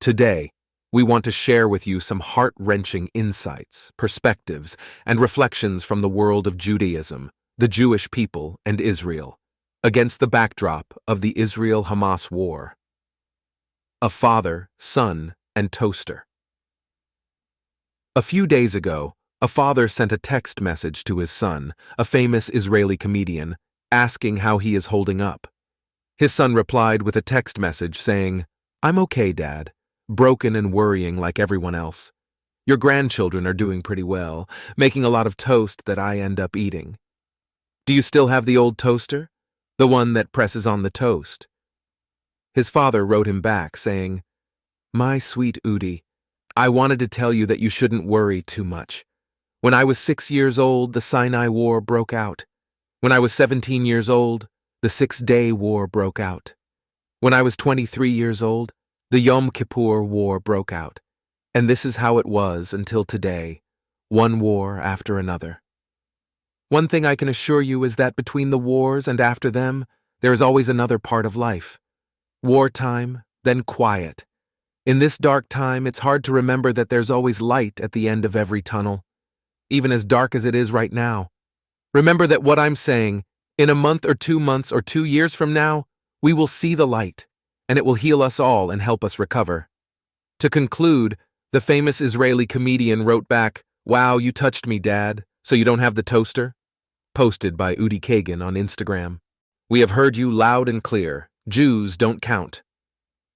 Today, we want to share with you some heart-wrenching insights, perspectives, and reflections from the world of Judaism, the Jewish people, and Israel, against the backdrop of the Israel-Hamas war. A father, son, and toaster. A few days ago, a father sent a text message to his son, a famous Israeli comedian, asking how he is holding up. His son replied with a text message saying, "I'm okay, Dad. Broken and worrying like everyone else. Your grandchildren are doing pretty well, making a lot of toast that I end up eating. Do you still have the old toaster? The one that presses on the toast?" His father wrote him back saying, "My sweet Udi, I wanted to tell you that you shouldn't worry too much. When I was 6 years old, the Sinai War broke out. When I was 17 years old, the Six-Day War broke out. When I was 23 years old, the Yom Kippur War broke out. And this is how it was until today, one war after another. One thing I can assure you is that between the wars and after them, there is always another part of life. Wartime, then quiet. In this dark time, it's hard to remember that there's always light at the end of every tunnel, even as dark as it is right now. Remember that what I'm saying, in a month or 2 months or 2 years from now, we will see the light, and it will heal us all and help us recover." To conclude, the famous Israeli comedian wrote back, "Wow, you touched me, Dad, so you don't have the toaster?" Posted by Udi Kagan on Instagram. "We have heard you loud and clear. Jews don't count.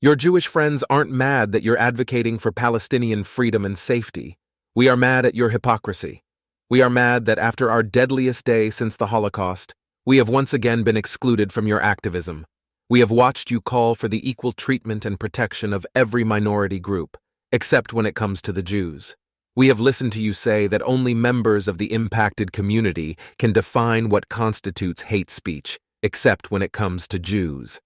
Your Jewish friends aren't mad that you're advocating for Palestinian freedom and safety. We are mad at your hypocrisy. We are mad that after our deadliest day since the Holocaust, we have once again been excluded from your activism. We have watched you call for the equal treatment and protection of every minority group, except when it comes to the Jews. We have listened to you say that only members of the impacted community can define what constitutes hate speech, except when it comes to Jews.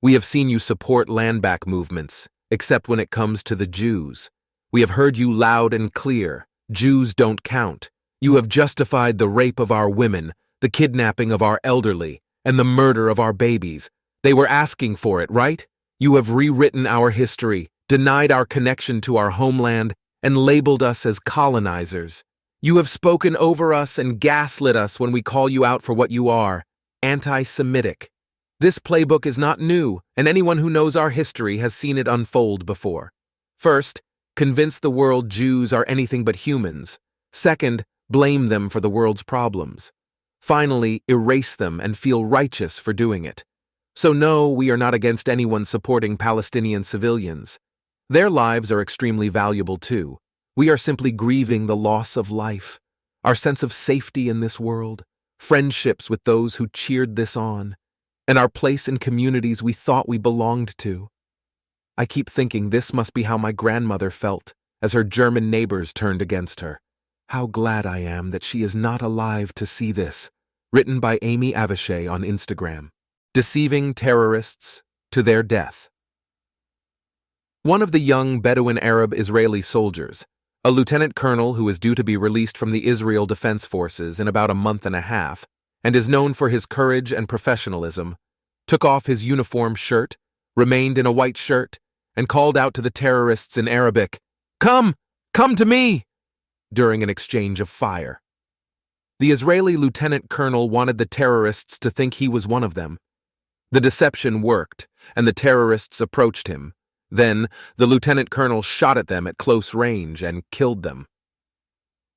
We have seen you support land-back movements, except when it comes to the Jews. We have heard you loud and clear. Jews don't count. You have justified the rape of our women, the kidnapping of our elderly, and the murder of our babies. They were asking for it, right? You have rewritten our history, denied our connection to our homeland, and labeled us as colonizers. You have spoken over us and gaslit us when we call you out for what you are, anti-Semitic. This playbook is not new, and anyone who knows our history has seen it unfold before. First, convince the world Jews are anything but humans. Second, blame them for the world's problems. Finally, erase them and feel righteous for doing it. So no, we are not against anyone supporting Palestinian civilians. Their lives are extremely valuable too. We are simply grieving the loss of life, our sense of safety in this world, friendships with those who cheered this on, and our place in communities we thought we belonged to. I keep thinking this must be how my grandmother felt as her German neighbors turned against her. How glad I am that she is not alive to see this. Written by Amy Avishai on Instagram. Deceiving terrorists to their death. One of the young Bedouin Arab Israeli soldiers, a lieutenant colonel who is due to be released from the Israel Defense Forces in about a month and a half, and is known for his courage and professionalism, took off his uniform shirt, remained in a white shirt, and called out to the terrorists in Arabic, "Come! Come to me!" during an exchange of fire. The Israeli lieutenant colonel wanted the terrorists to think he was one of them. The deception worked, and the terrorists approached him. Then, the lieutenant colonel shot at them at close range and killed them.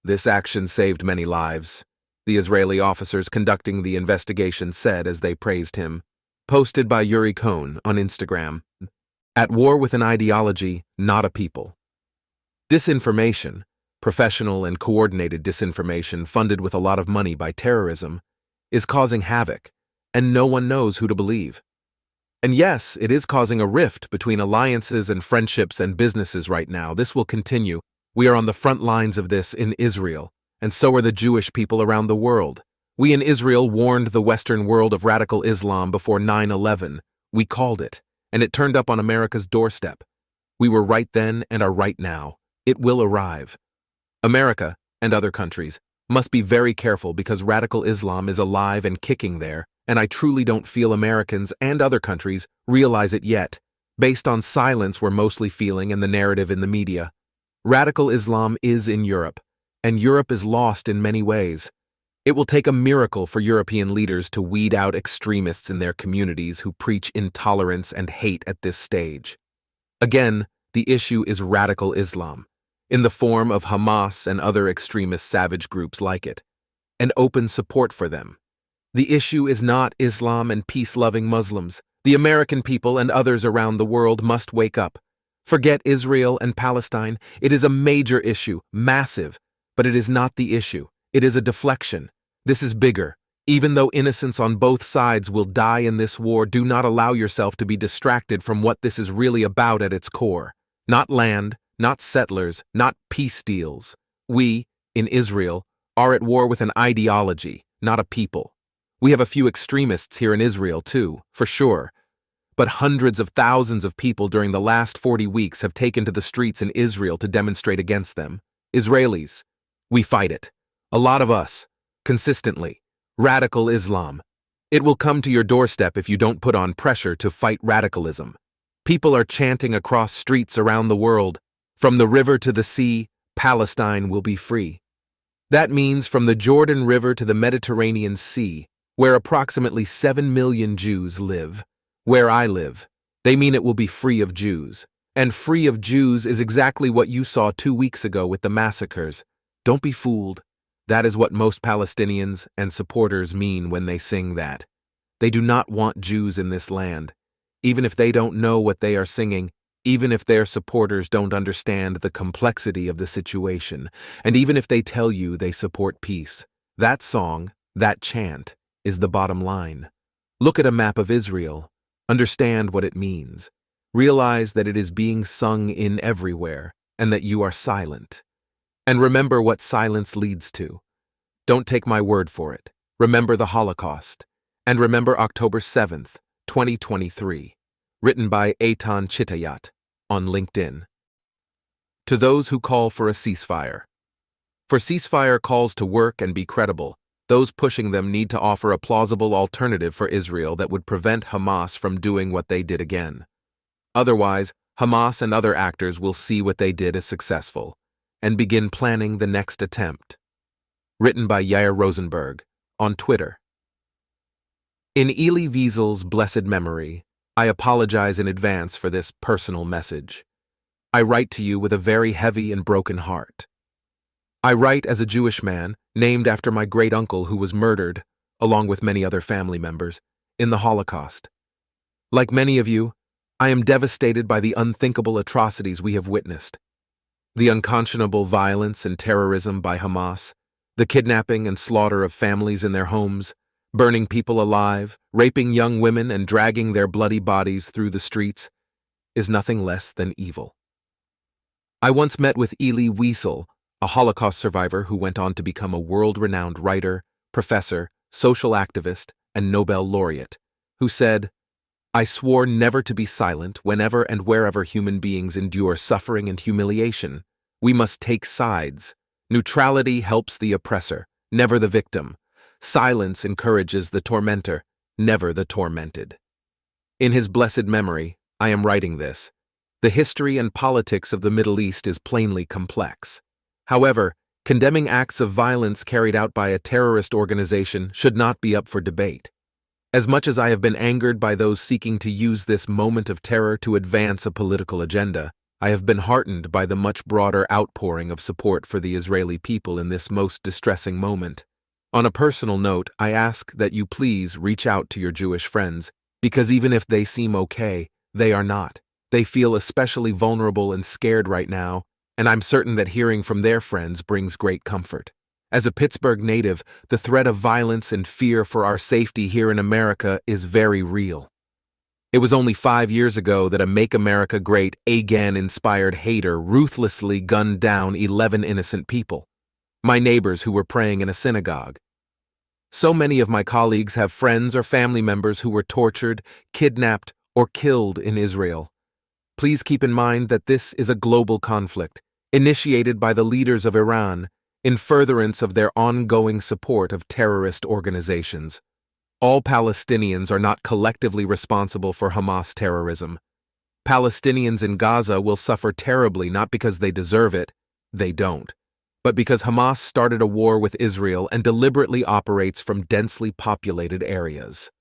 This action saved many lives, the Israeli officers conducting the investigation said as they praised him. Posted by Yuri Cohn on Instagram. At war with an ideology, not a people. Disinformation, professional and coordinated disinformation funded with a lot of money by terrorism, is causing havoc, and no one knows who to believe. And yes, it is causing a rift between alliances and friendships and businesses right now. This will continue. We are on the front lines of this in Israel, and so are the Jewish people around the world. We in Israel warned the Western world of radical Islam before 9/11. We called it, and it turned up on America's doorstep. We were right then and are right now. It will arrive. America, and other countries, must be very careful because radical Islam is alive and kicking there, and I truly don't feel Americans and other countries realize it yet. based on silence we're mostly feeling and the narrative in the media. Radical Islam is in Europe, and Europe is lost in many ways. It will take a miracle for European leaders to weed out extremists in their communities who preach intolerance and hate at this stage. Again, the issue is radical Islam, in the form of Hamas and other extremist savage groups like it, and open support for them. The issue is not Islam and peace-loving Muslims. The American people and others around the world must wake up. Forget Israel and Palestine. It is a major issue, massive, but it is not the issue. It is a deflection. This is bigger. Even though innocents on both sides will die in this war, do not allow yourself to be distracted from what this is really about at its core. Not land, not settlers, not peace deals. We, in Israel, are at war with an ideology, not a people. We have a few extremists here in Israel too, for sure. But hundreds of thousands of people during the last 40 weeks have taken to the streets in Israel to demonstrate against them. Israelis. We fight it. A lot of us. Consistently. Radical Islam. It will come to your doorstep if you don't put on pressure to fight radicalism. People are chanting across streets around the world, from the river to the sea, Palestine will be free. That means from the Jordan River to the Mediterranean Sea, where approximately 7 million Jews live. Where I live, they mean it will be free of Jews. And free of Jews is exactly what you saw 2 weeks ago with the massacres. Don't be fooled. That is what most Palestinians and supporters mean when they sing that. They do not want Jews in this land. Even if they don't know what they are singing, even if their supporters don't understand the complexity of the situation, and even if they tell you they support peace, that song, that chant, is the bottom line. Look at a map of Israel. Understand what it means. Realize that it is being sung in everywhere, and that you are silent. And remember what silence leads to. Don't take my word for it. Remember the Holocaust. And remember October 7th, 2023. Written by Eitan Chitayat on LinkedIn. To those who call for a ceasefire. For ceasefire calls to work and be credible, those pushing them need to offer a plausible alternative for Israel that would prevent Hamas from doing what they did again. Otherwise, Hamas and other actors will see what they did as successful and begin planning the next attempt. Written by Yair Rosenberg on Twitter. In Elie Wiesel's blessed memory, I apologize in advance for this personal message. I write to you with a very heavy and broken heart. I write as a Jewish man, named after my great-uncle who was murdered, along with many other family members, in the Holocaust. Like many of you, I am devastated by the unthinkable atrocities we have witnessed. The unconscionable violence and terrorism by Hamas, the kidnapping and slaughter of families in their homes, burning people alive, raping young women and dragging their bloody bodies through the streets, is nothing less than evil. I once met with Elie Wiesel, a Holocaust survivor who went on to become a world-renowned writer, professor, social activist, and Nobel laureate, who said, "I swore never to be silent whenever and wherever human beings endure suffering and humiliation. We must take sides. Neutrality helps the oppressor, never the victim. Silence encourages the tormentor, never the tormented." In his blessed memory, I am writing this. The history and politics of the Middle East is plainly complex. However, condemning acts of violence carried out by a terrorist organization should not be up for debate. As much as I have been angered by those seeking to use this moment of terror to advance a political agenda, I have been heartened by the much broader outpouring of support for the Israeli people in this most distressing moment. On a personal note, I ask that you please reach out to your Jewish friends, because even if they seem okay, they are not. They feel especially vulnerable and scared right now, and I'm certain that hearing from their friends brings great comfort. As a Pittsburgh native, the threat of violence and fear for our safety here in America is very real. It was only 5 years ago that a Make America Great Again-inspired hater ruthlessly gunned down 11 innocent people, my neighbors who were praying in a synagogue. So many of my colleagues have friends or family members who were tortured, kidnapped, or killed in Israel. Please keep in mind that this is a global conflict, initiated by the leaders of Iran, in furtherance of their ongoing support of terrorist organizations. All Palestinians are not collectively responsible for Hamas terrorism. Palestinians in Gaza will suffer terribly not because they deserve it, they don't, but because Hamas started a war with Israel and deliberately operates from densely populated areas.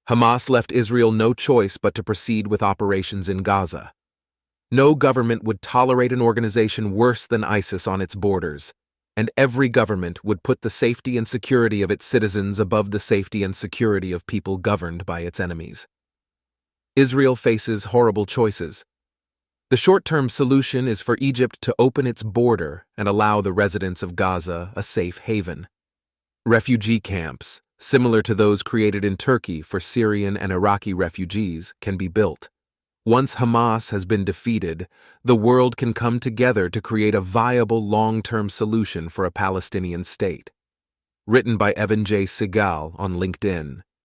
Hamas left Israel no choice but to proceed with operations in Gaza. No government would tolerate an organization worse than ISIS on its borders, and every government would put the safety and security of its citizens above the safety and security of people governed by its enemies. Israel faces horrible choices. The short-term solution is for Egypt to open its border and allow the residents of Gaza a safe haven. Refugee camps, similar to those created in Turkey for Syrian and Iraqi refugees, can be built. Once Hamas has been defeated, the world can come together to create a viable long-term solution for a Palestinian state. Written by Evan J. Segal on LinkedIn.